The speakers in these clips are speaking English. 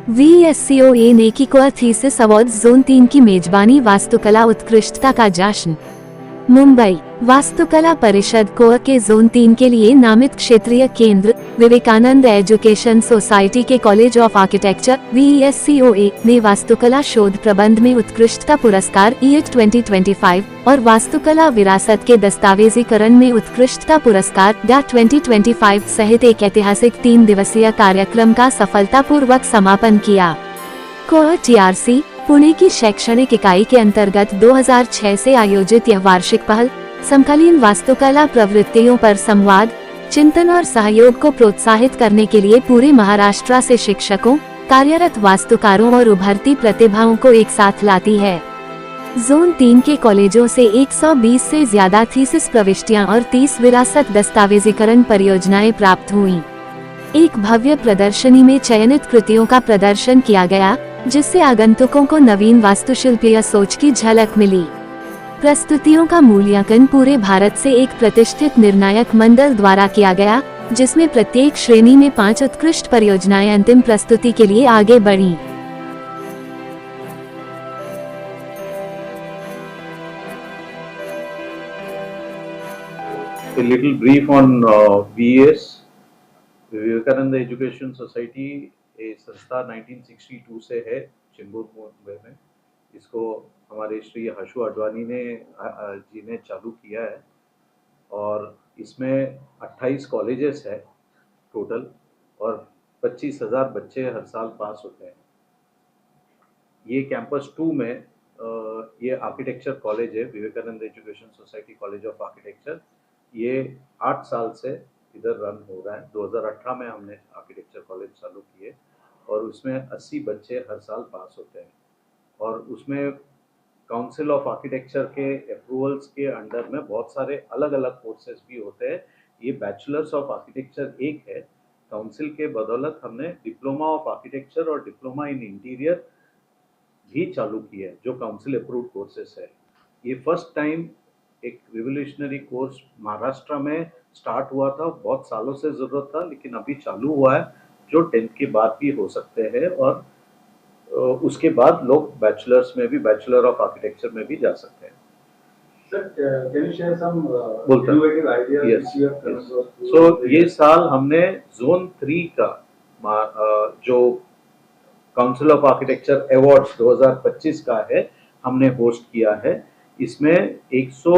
VSCOA ने किकोआ thesis award zone 3 की मेजबानी वास्तुकला उत्कृष्टता का जश्न। मुंबई वास्तुकला परिषद कोआ के जोन 3 के लिए नामित क्षेत्रीय केंद्र विवेकानंद एजुकेशन सोसाइटी के कॉलेज ऑफ आर्किटेक्चर VSCOA ने वास्तुकला शोध प्रबंध में उत्कृष्टता पुरस्कार EAT 2025 और वास्तुकला विरासत के दस्तावेजीकरण में उत्कृष्टता पुरस्कार DAT 2025 सहित एक ऐतिहासिक 3 दिवसीय कार्यक्रम का सफलतापूर्वक समापन किया। कोआ TRC पुणे की शैक्षणिक इकाई के अंतर्गत 2006 से आयोजित यह वार्षिक पहल समकालीन वास्तुकला प्रवृत्तियों पर संवाद, चिंतन और सहयोग को प्रोत्साहित करने के लिए पूरे महाराष्ट्र से शिक्षकों, कार्यरत वास्तुकारों और उभरती प्रतिभाओं को एक साथ लाती है। जोन 3 के कॉलेजों से 120 से ज्यादा थीसिस प्रविष्टियां और 30 विरासत दस्तावेजीकरण परियोजनाएं प्राप्त हुईं। एक भव्य प्रदर्शनी में चयनित कृतियों का प्रदर्शन किया गया, जिससे आगंतुकों को नवीन वास्तुशिल्पीय सोच की झलक मिली। प्रस्तुतियों का मूल्यांकन पूरे भारत से एक प्रतिष्ठित निर्णायक मंडल द्वारा किया गया, जिसमें प्रत्येक श्रेणी में 5 उत्कृष्ट परियोजनाएं अंतिम प्रस्तुति के लिए आगे बढ़ीं। A little brief on VES, Vivekananda education society. ये संस्था 1962 से है चेंबूर मुंबई में। इसको हमारे श्री हर्षु अडवाणी जी ने चालू किया है और इसमें 28 कॉलेजेस है टोटल और 25,000 बच्चे हर साल पास होते हैं। ये कैंपस 2 में ये आर्किटेक्चर कॉलेज है, Vivekananda education society college of architecture. ये 8 साल से इधर रन हो रहा है। 2018 में हमने आर्किटेक्चर कॉलेज चालू किए और उसमें 80 बच्चे हर साल पास होते हैं और उसमें काउंसिल ऑफ आर्किटेक्चर के अप्रूवल्स के अंडर में बहुत सारे अलग अलग कोर्सेज भी होते हैं। ये बैचलर्स ऑफ आर्किटेक्चर एक है। काउंसिल के बदौलत हमने डिप्लोमा ऑफ आर्किटेक्चर और डिप्लोमा इन इंटीरियर भी चालू किया है, जो काउंसिल अप्रूव्ड कोर्सेस है। ये फर्स्ट टाइम एक रिवोल्यूशनरी कोर्स महाराष्ट्र में स्टार्ट हुआ था। बहुत सालों से जरूरत था, लेकिन अभी चालू हुआ है, जो 10th के बाद भी हो सकते हैं और उसके बाद लोग बैचलर्स में भी, बैचलर ऑफ आर्किटेक्चर में भी जा सकते हैं। Sir, can you share some innovative ideas yes, which you have come across? So ये साल हमने जोन 3 का जो काउंसिल ऑफ आर्किटेक्चर अवार्ड्स 2025 का है, हमने होस्ट किया है। इसमें 100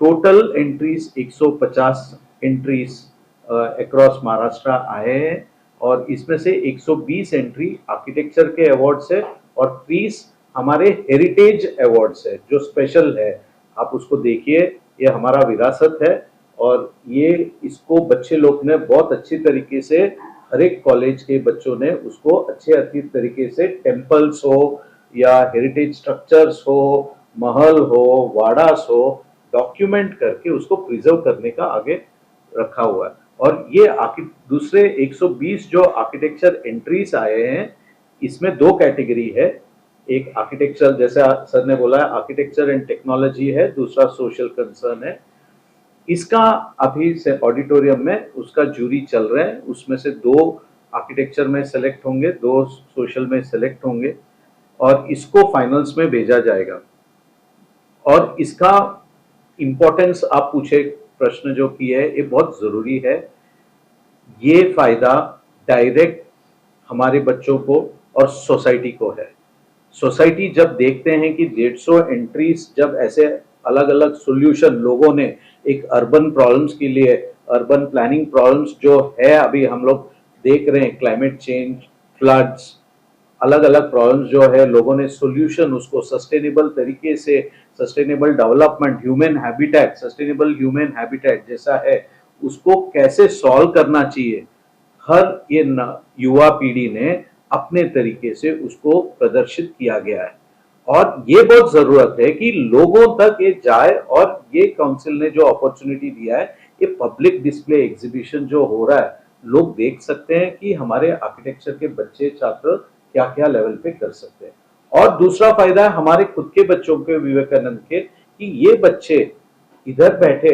total entries, 150 entries across Maharashtra आए हैं और इसमें से 120 एंट्री आर्किटेक्चर के अवार्ड्स है और 30 हमारे हेरिटेज अवार्ड्स है, जो स्पेशल है। आप उसको देखिए, ये हमारा विरासत है और ये इसको बच्चे लोग ने बहुत अच्छी तरीके से, हर एक कॉलेज के बच्चों ने उसको अच्छे तरीके से, टेम्पल्स हो या हेरिटेज स्ट्रक्चर्स हो, महल हो, वाड़ास हो, डॉक्यूमेंट करके उसको प्रिजर्व करने का आगे रखा हुआ है। और ये दूसरे 120 जो आर्किटेक्चर एंट्रीज आए हैं, इसमें 2 कैटेगरी है। एक आर्किटेक्चर, जैसा सर ने बोला है, आर्किटेक्चर एंड टेक्नोलॉजी है, दूसरा सोशल कंसर्न है। इसका अभी से ऑडिटोरियम में उसका जूरी चल रहा है। उसमें से 2 आर्किटेक्चर में सेलेक्ट होंगे, 2 सोशल में सेलेक्ट होंगे और इसको फाइनल्स में भेजा जाएगा। और इसका इम्पोर्टेंस आप पूछे प्रश्न जो किए है, ये बहुत जरूरी है। ये फायदा डायरेक्ट हमारे बच्चों को और सोसाइटी को है। सोसाइटी जब देखते हैं कि 150 एंट्रीज, जब ऐसे अलग अलग सॉल्यूशन लोगों ने एक अर्बन प्रॉब्लम्स के लिए, अर्बन प्लानिंग प्रॉब्लम्स जो है अभी हम लोग देख रहे हैं, क्लाइमेट चेंज, फ्लड्स, अलग अलग प्रॉब्लम्स जो है, लोगों ने सॉल्यूशन उसको सस्टेनेबल तरीके से, sustainable development, human habitat, sustainable human habitat जैसा है, उसको कैसे सॉल्व करना चाहिए, हर ये युवा पीढ़ी ने अपने तरीके से उसको प्रदर्शित किया गया है। और ये बहुत जरूरत है कि लोगों तक ये जाए और ये काउंसिल ने जो अपॉर्चुनिटी दिया है, ये पब्लिक डिस्प्ले एग्जीबिशन जो हो रहा है, लोग देख सकते हैं कि हमारे आर्किटेक्चर के बच्चे, छात्र क्या क्या लेवल पे कर सकते हैं। और दूसरा फायदा है हमारे खुद के बच्चों के, विवेकानंद के, कि ये बच्चे इधर बैठे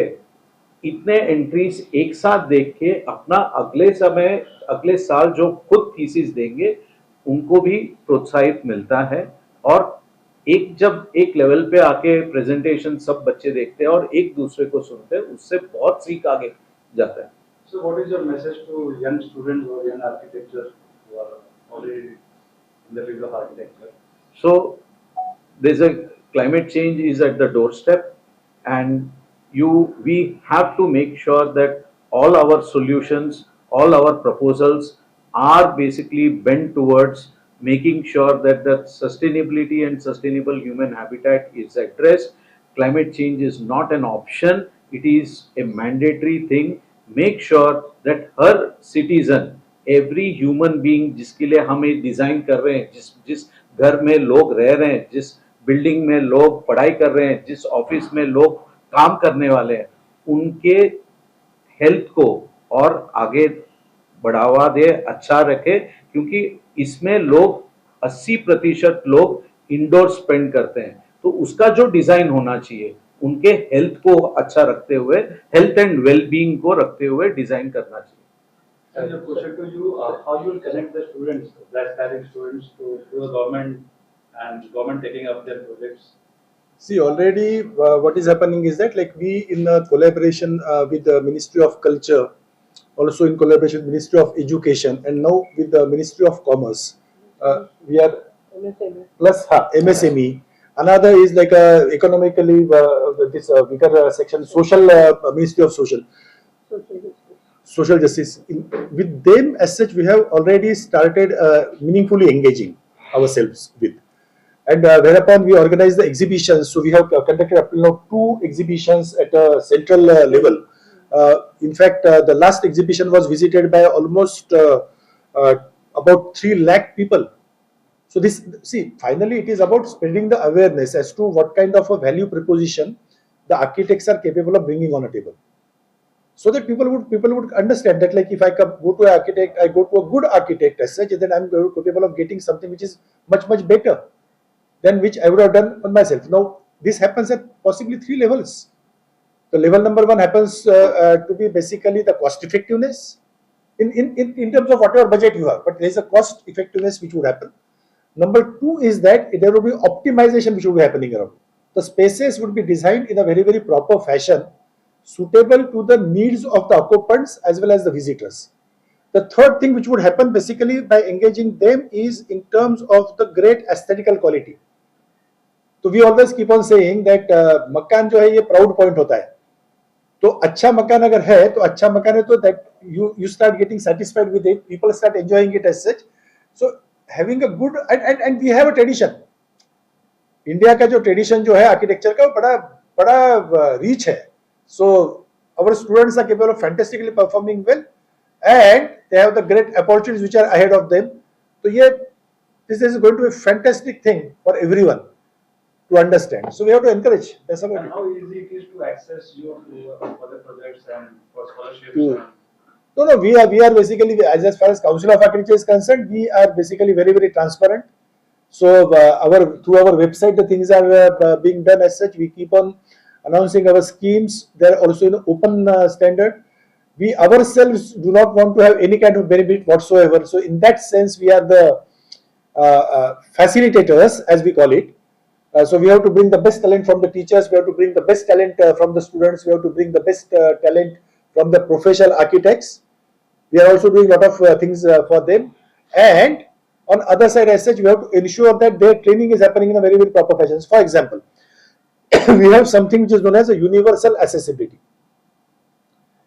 इतने एंट्रीज एक साथ देख के अपना अगले साल जो खुद थीसिस देंगे, उनको भी प्रोत्साहित मिलता है। और जब एक लेवल पे आके प्रेजेंटेशन सब बच्चे देखते हैं और एक दूसरे को सुनते हैं, उससे बहुत सीख आगे जाता है। So what is your message to young students or young architects who are already in the field of architecture? So there's a climate change is at the doorstep, and we have to make sure that all our solutions, all our proposals are basically bent towards making sure that the sustainability and sustainable human habitat is addressed. Climate change is not an option, it is a mandatory thing. Make sure that her citizen, every human being जिसके लिए हम ये design कर रहे हैं, जिस जिस घर में लोग रह रहे हैं, जिस बिल्डिंग में लोग पढ़ाई कर रहे हैं, जिस ऑफिस में लोग काम करने वाले हैं, उनके हेल्थ को और आगे बढ़ावा दे, अच्छा रखे। क्योंकि इसमें लोग 80% लोग इंडोर स्पेंड करते हैं, तो उसका जो डिजाइन होना चाहिए उनके हेल्थ को अच्छा रखते हुए, हेल्थ एंड वेलबींग को रखते हुए डिजाइन करना चाहिए। And the question to you, how you will connect the students, the aspiring students to the government and government taking up their projects? See, already what is happening is that like we in collaboration with the Ministry of Culture, also in collaboration with Ministry of Education, and now with the Ministry of Commerce, we are plus MSME. Another is like economically this bigger section, social Ministry of Social Justice. With them as such, we have already started meaningfully engaging ourselves with. And whereupon we organize the exhibitions, so we have conducted up to now 2 exhibitions at a central level. In fact, the last exhibition was visited by almost about 3 lakh people. So this, see, finally it is about spreading the awareness as to what kind of a value proposition the architects are capable of bringing on a table, so that people would understand that like if I go to an architect, I go to a good architect as such, then I'm capable of getting something which is much better than which I would have done on myself. Now this happens at possibly 3 levels. The level number 1 happens to be basically the cost effectiveness in terms of whatever budget you have, but there is a cost effectiveness which would happen. Number 2 is that there will be optimization which will be happening around. The spaces would be designed in a very proper fashion, suitable to the needs of the occupants as well as the visitors. The third thing which would happen basically by engaging them is in terms of the great aesthetical quality. So we always keep on saying that मकान जो है ये proud point होता है. तो अच्छा मकान अगर है तो अच्छा मकान है तो that you start getting satisfied with it, people start enjoying it as such. So having a good and we have a tradition. India का जो ट्रेडिशन जो है आर्किटेक्चर का बड़ा रीच है. So our students are capable of fantastically performing well, and they have the great opportunities which are ahead of them. So this is going to be a fantastic thing for everyone to understand. So we have to encourage. That's about And it. how easy it is to access your other projects and for scholarships? No, we are basically, as far as Council of Architecture is concerned, we are basically very transparent. So through our website, the things are being done as such. We keep on announcing our schemes. They are also in open standard. We ourselves do not want to have any kind of benefit whatsoever. So in that sense, we are the facilitators, as we call it. So we have to bring the best talent from the teachers. We have to bring the best talent from the students. We have to bring the best talent from the professional architects. We are also doing a lot of things for them. And on other side as such, we have to ensure that their training is happening in a very proper fashion. For example, we have something which is known as a universal accessibility.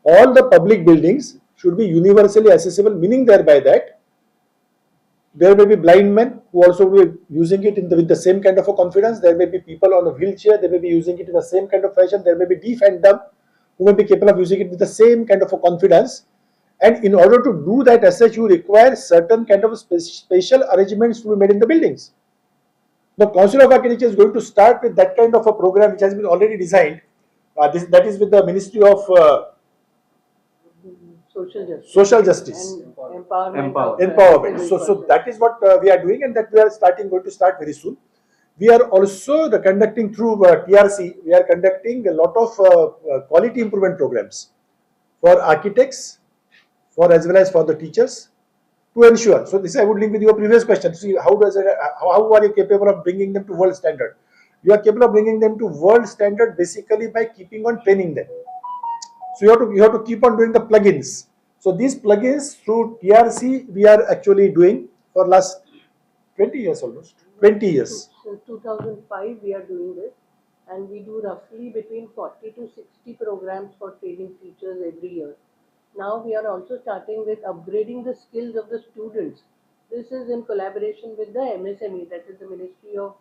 All the public buildings should be universally accessible, meaning thereby that there may be blind men who also will be using it with the same kind of a confidence. There may be people on a wheelchair, they may be using it in the same kind of fashion. There may be deaf and dumb who may be capable of using it with the same kind of a confidence. And in order to do that as such, you require certain kind of special arrangements to be made in the buildings. The Council of Architecture is going to start with that kind of a program which has been already designed. That is with the Ministry of Social Justice. And empowerment. Empowerment. So that is what we are doing, and that we are going to start very soon. We are also conducting through TRC. We are conducting a lot of quality improvement programs for architects, as well as for the teachers, to ensure. So this I would link with your previous question. See, how are you capable of bringing them to world standard? You are capable of bringing them to world standard basically by keeping on training them. So you have to keep on doing the plugins. So these plugins through TRC we are actually doing for last 20 years almost. 20 years. Since 2005, we are doing this, and we do roughly between 40 to 60 programs for training teachers every year. Now we are also starting with upgrading the skills of the students. This is in collaboration with the MSME, that is the Ministry of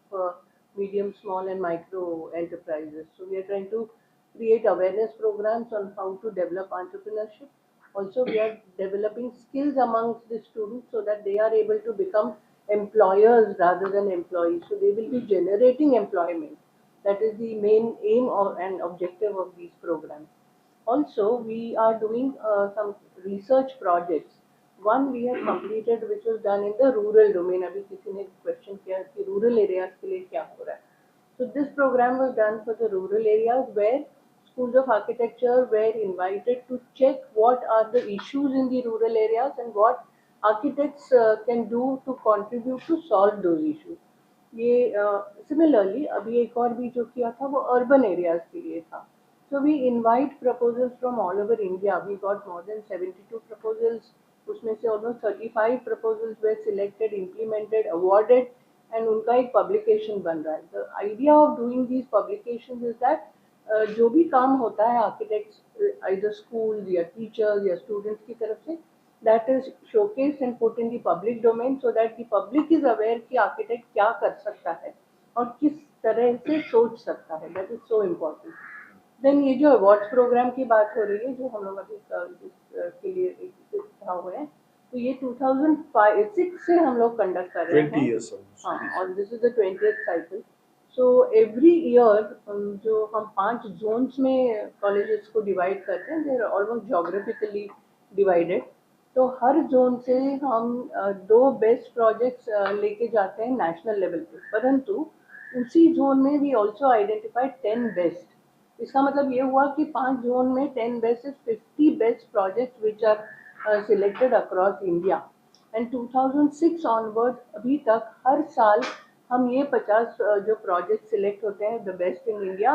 Medium, Small and Micro Enterprises. So we are trying to create awareness programs on how to develop entrepreneurship. Also, we are developing skills amongst the students so that they are able to become employers rather than employees. So they will be generating employment. That is the main aim and objective of these programs. Also, we are doing some research projects. One we have completed, which was done in the rural domain. अभी किसी ने question किया कि rural areas के लिए क्या हो रहा है. So this program was done for the rural areas where schools of architecture were invited to check what are the issues in the rural areas and what architects can do to contribute to solve those issues. ये similarly अभी एक और भी जो किया था वो urban areas के लिए था. So we invite proposals from all over India. We got more than 72 proposals. उसमें से almost 35 proposals were selected, implemented, awarded, and उनका एक publication बन रहा है. The idea of doing these publications is that जो भी काम होता है architects, either schools या teachers या students की तरफ से, that is showcased and put in the public domain so that the public is aware कि architect क्या कर सकता है और किस तरह से सोच सकता है. That is so important. Then ये जो अवार्ड्स प्रोग्राम की बात हो रही है जो हम लोग अभी के लिए एकत्रित हुए हैं, तो ये 2006 से हम लोग कंडक्ट कर रहे हैं. 20 years almost. हाँ, और this is the 20th cycle. So every year जो हम 5 जोन्स में कॉलेजेस को डिवाइड करते हैं, they are almost geographically divided. तो हर जोन से हम 2 बेस्ट प्रोजेक्ट्स लेके जाते हैं नेशनल लेवल पे. परंतु उसी जोन में वी ऑल्सो आइडेंटिफाइड 10 बेस्ट. इसका मतलब ये हुआ कि 5 जोन में 10 best is 50 best projects which are selected across India. And 2006 onward अभी तक हर साल हम ये 50 जो प्रोजेक्ट सिलेक्ट होते हैं the best in India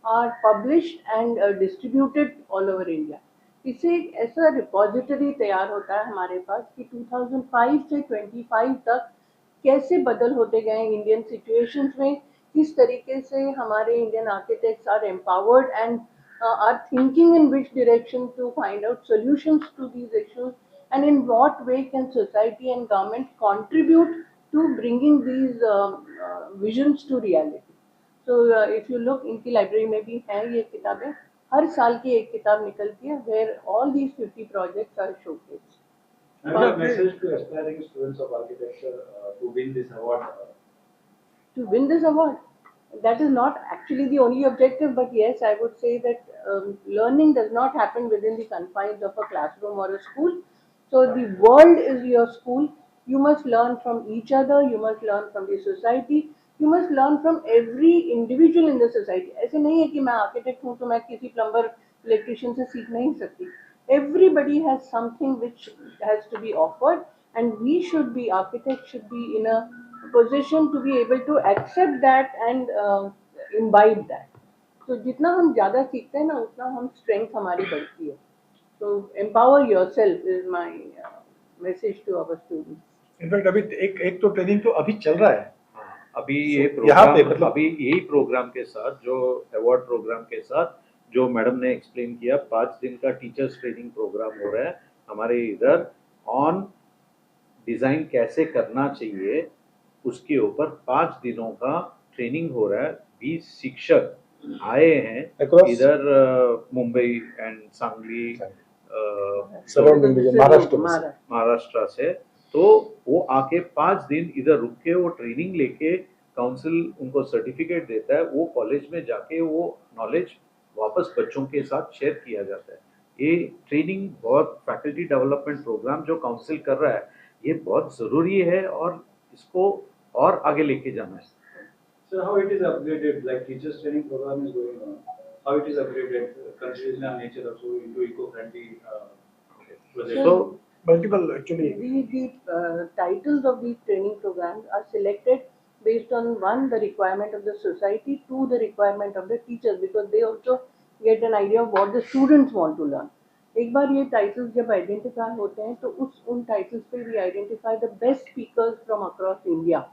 are published and distributed all over India. इससे एक ऐसा रिपोजिटरी तैयार होता है हमारे पास कि 2005 से 25 तक कैसे बदल होते गए इंडियन सिचुएशंस में, किस तरीके से हमारे Indian architects are empowered and are thinking in which direction to find out solutions to these issues, and in what way can society and government contribute to bringing these visions to reality. So if you look, इनकी library में भी हैं ये किताबें. हर साल की एक किताब निकलती है where all these 50 projects are showcased. And a message to aspiring students of architecture to win this award. To win this award, that is not actually the only objective, but yes, I would say that learning does not happen within the confines of a classroom or a school. So the world is your school. You must learn from each other. You must learn from the society. You must learn from every individual in the society. ऐसे नहीं है कि मैं architect हूँ तो मैं किसी plumber, electrician से सीख नहीं सकती. Everybody has something which has to be offered, and we should be, architects should be in a position to be able to accept that and imbibe that. So जितना हम ज़्यादा सीखते हैं ना उतना हम strength हमारी बढ़ती है. So empower yourself is my message to our students. In fact अभी एक तो ट्रेनिंग तो अभी चल रहा है. अभी ये यहाँ पे प्रोग्राम मतलब अभी यही प्रोग्राम के साथ जो अवार्ड प्रोग्राम के साथ जो मैडम ने एक्सप्लेन किया 5 दिन का टीचर्स ट्रेनिंग प्रोग्राम हो रहा है हमारे इधर ऑन डिजाइन कैसे करना चाहिए उसके ऊपर 5 दिनों का ट्रेनिंग हो रहा है. 20 शिक्षक आए हैं Across? इधर Mumbai and Sangli surrounding reason Maharashtra से. तो वो आके 5 दिन इधर रुक के वो ट्रेनिंग लेके काउंसिल उनको सर्टिफिकेट देता है. वो कॉलेज में जाके वो नॉलेज वापस बच्चों के साथ शेयर किया जाता है. ये ट्रेनिंग बहुत फैकल्टी डेवलपमेंट प्रोग्राम जो काउंसिल कर रहा है ये बहुत ज़रूरी है और इसको और आगे लेके जाना है. So how it is upgraded, like teachers training program is going on, how it is upgraded, considering our nature also into eco-friendly projects. So multiple actually. The titles of these training programs are selected based on one, the requirement of the society, two, the requirement of the teachers, because they also get an idea of what the students want to learn. एक बार ये titles जब identify होते हैं तो उन titles पे we identify the best speakers from across India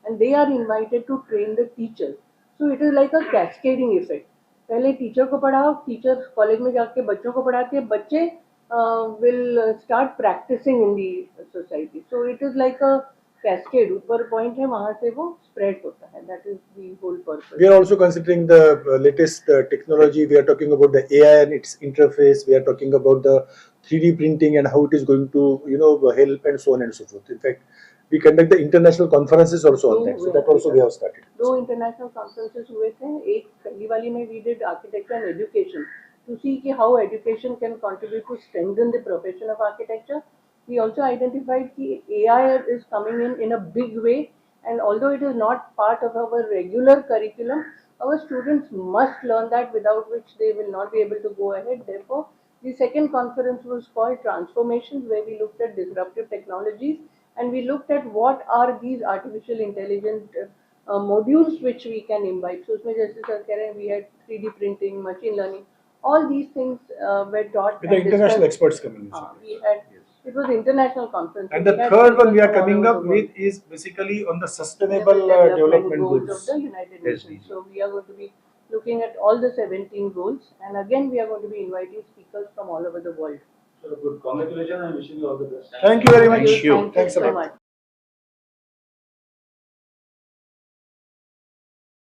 and they are invited to train the teachers. So it is like a cascading effect. पहले teacher को पढ़ाओ, टीचर कॉलेज में जाके बच्चों को पढ़ाते हैं, बच्चे will start practicing in the society. So it is like a cascade. ऊपर point है वहाँ से वो spread होता है. That is the whole purpose. We are also considering the latest technology. We are talking about the AI and its interface. We are talking about the 3D printing and how it is going to, help and so on and so forth. In fact, we conduct the international conferences also on that. So that also we have started. दो international conferences हुए थे. एक पहली वाली में we did architecture and education to see कि how education can contribute to strengthen the profession of architecture. We also identified कि AI is coming in a big way, and although it is not part of our regular curriculum, our students must learn that, without which they will not be able to go ahead. Therefore, the second conference was called Transformations, where we looked at disruptive technologies and we looked at what are these artificial intelligence modules which we can imbibe. So उसमें जैसे sir कह रहे हैं, we had 3D printing, machine learning, all these things were taught. With the and international discussed. experts coming. We had, it was international conference. And So the we had third one we people are from coming all up over the world. with is basically on the sustainable development Of goals. the United Nations. SDG. So we are going to be looking at all the 17 goals, and again we are going to be inviting speakers from all over the world. So good. Congratulations and wishing you all the best. Thank you very much. Thank you. Thank you Thanks a so lot. much.